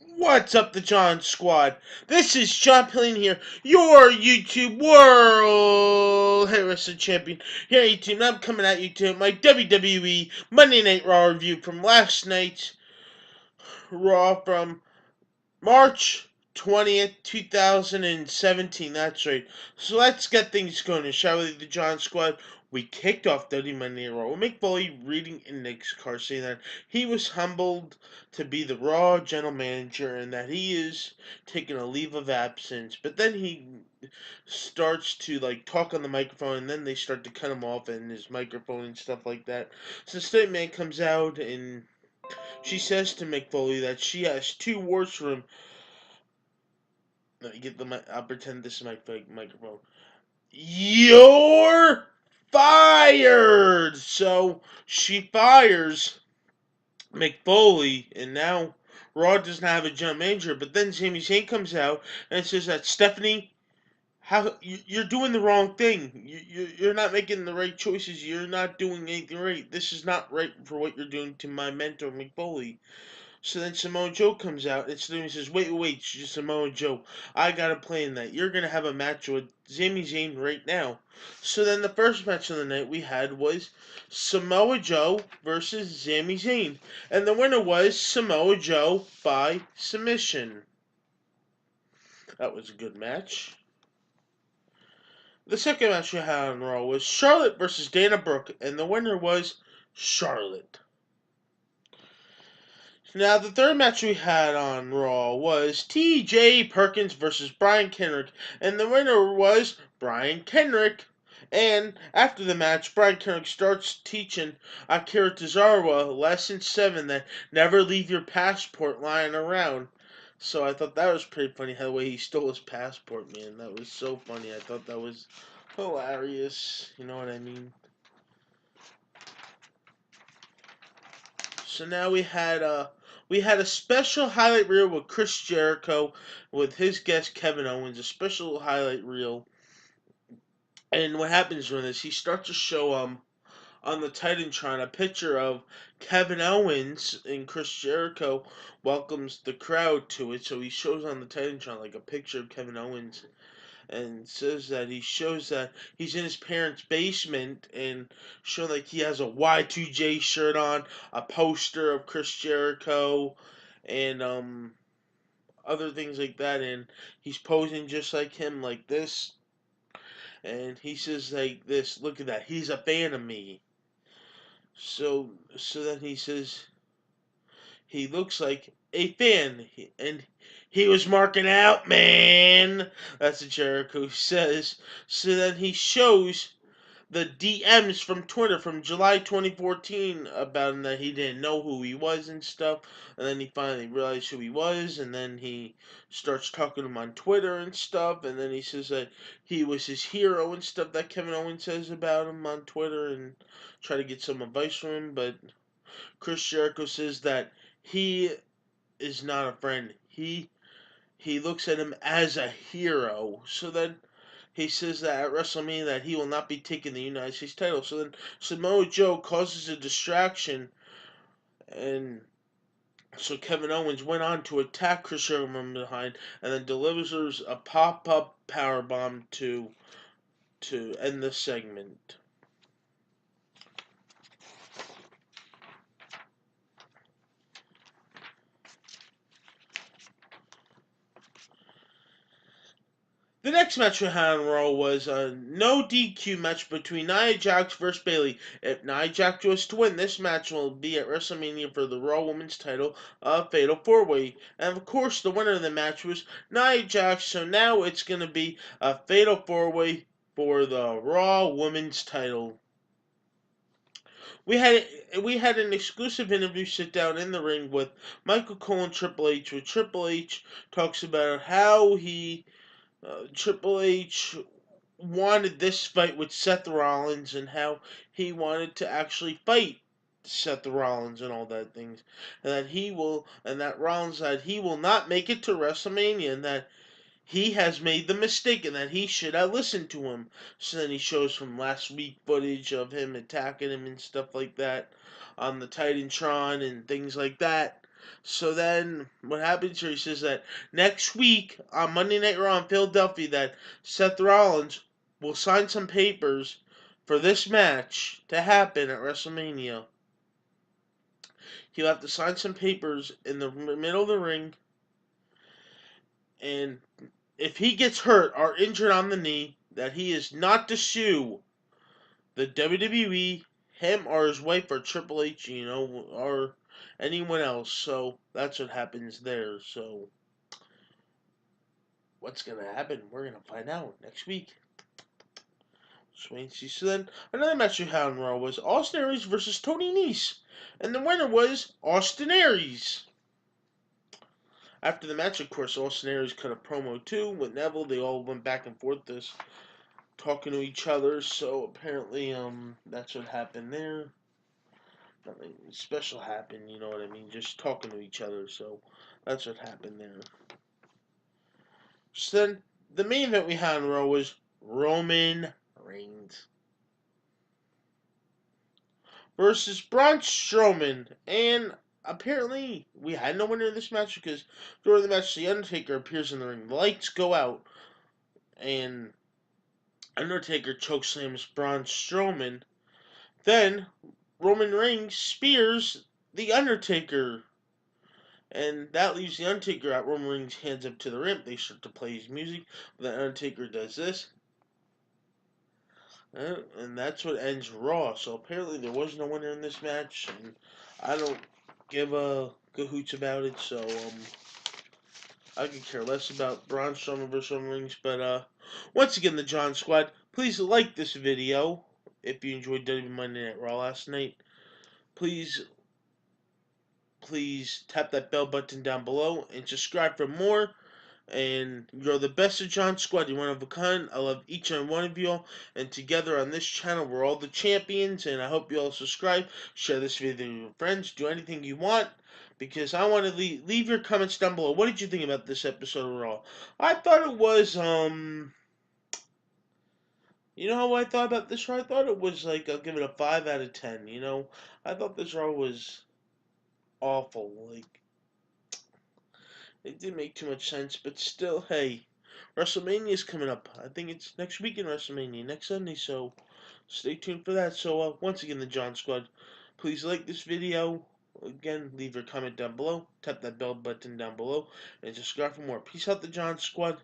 What's up, the John Squad? This is John Pilling here, your YouTube World Heavyweight Champion. Here, YouTube, and I'm coming at you to my WWE Monday Night Raw review from last night's Raw from March 20th, 2017. That's right. So let's get things going, shall we, the John Squad? We kicked off WWE Monday Night Raw with Mick Foley reading Nick's card, saying that he was humbled to be the Raw general manager and that he is taking a leave of absence. But then he starts to talk on the microphone, and then they start to cut him off in his microphone and stuff like that. So the statement comes out, and she says to Mick Foley that she has two words for him. Let me get the I'll pretend this is my fake microphone. You're fired! So she fires Mick Foley, and now Raw doesn't have a general manager. But then Sami Zayn comes out and says that Stephanie, how you're doing the wrong thing. You're not making the right choices. You're not doing anything right. This is not right for what you're doing to my mentor, Mick Foley. So then Samoa Joe comes out and says, wait, Samoa Joe, I got a plan that you're going to have a match with Sami Zayn right now. So then the first match of the night we had was Samoa Joe versus Sami Zayn. And the winner was Samoa Joe by submission. That was a good match. The second match we had on Raw was Charlotte versus Dana Brooke, and the winner was Charlotte. Now, the third match we had on Raw was T.J. Perkins versus Brian Kendrick, and the winner was Brian Kendrick. And after the match, Brian Kendrick starts teaching Akira Tozawa lesson 7 that never leave your passport lying around. So I thought that was pretty funny how the way he stole his passport, man. That was so funny. I thought that was hilarious. You know what I mean? So now we had a special highlight reel with Chris Jericho with his guest Kevin Owens, a special highlight reel. And what happens when this? He starts to show on the Titantron a picture of Kevin Owens, and Chris Jericho welcomes the crowd to it. So he shows on the Titantron like a picture of Kevin Owens, and says that he shows that he's in his parents' basement and showing like he has a Y2J shirt on, a poster of Chris Jericho, and other things like that, and he's posing just like him like this, and he says like this, look at that, he's a fan of me. So then he says he looks like a fan, and he was marking out, man. That's what Jericho says. So then he shows the DMs from Twitter from July 2014 about him, that he didn't know who he was and stuff. And then he finally realized who he was, and then he starts talking to him on Twitter and stuff. And then he says that he was his hero and stuff that Kevin Owens says about him on Twitter, and try to get some advice from him. But Chris Jericho says that he is not a friend. He looks at him as a hero. So then he says that at WrestleMania that he will not be taking the United States title. So then Samoa Joe causes a distraction, and so Kevin Owens went on to attack Chris Jericho from behind, and then delivers a pop-up powerbomb to end the segment. The next match we had on Raw was a no DQ match between Nia Jax versus Bayley. If Nia Jax was to win, this match will be at WrestleMania for the Raw Women's title, a Fatal 4-Way. And of course, the winner of the match was Nia Jax, so now it's going to be a Fatal 4-Way for the Raw Women's title. We had an exclusive interview sit down in the ring with Michael Cole and Triple H, where Triple H talks about how Triple H wanted this fight with Seth Rollins, and how he wanted to actually fight Seth Rollins and all that things, and that Rollins said he will not make it to WrestleMania, and that he has made the mistake, and that he should have listened to him. So then he shows from last week footage of him attacking him and stuff like that on the Titantron and things like that. So then what happens here, he says that next week on Monday Night Raw in Philadelphia that Seth Rollins will sign some papers for this match to happen at WrestleMania. He'll have to sign some papers in the middle of the ring, and if he gets hurt or injured on the knee, that he is not to sue the WWE, him or his wife or Triple H, or anyone else. So that's what happens there. So what's gonna happen? We're gonna find out next week. Swain. So then another match we had on Raw was Austin Aries versus Tony Nese, and the winner was Austin Aries. After the match, of course, Austin Aries cut a promo too with Neville. They all went back and forth, this talking to each other. So apparently, that's what happened there. Nothing special happened, you know what I mean? Just talking to each other. So that's what happened there. So then the main event we had on Raw was Roman Reigns versus Braun Strowman, and apparently we had no winner in this match because during the match the Undertaker appears in the ring. The lights go out, and Undertaker chokeslams Braun Strowman. Then Roman Reigns spears the Undertaker, and that leaves the Undertaker at Roman Reigns' hands up to the ramp. They start to play his music. The Undertaker does this. And that's what ends Raw. So apparently there was no winner in this match, and I don't give a cahoots about it. So I could care less about Braun Strowman versus Roman Reigns. But once again, the John Squad, please like this video if you enjoyed WWE Monday Night Raw last night. Please tap that bell button down below and subscribe for more. And you're the best of John Squad. You're one of a kind. I love each and one of you all. And together on this channel, we're all the champions. And I hope you all subscribe, share this video with your friends, do anything you want. Because I want to leave your comments down below. What did you think about this episode of Raw? I thought it was, you know how I thought about this Raw? I thought it was like, I'll give it a 5 out of 10, I thought this Raw was awful. Like, it didn't make too much sense, but still, hey, WrestleMania is coming up. I think it's next weekend, WrestleMania, next Sunday, so stay tuned for that. So, once again, the John Squad, please like this video. Again, leave your comment down below, tap that bell button down below, and subscribe for more. Peace out, the John Squad.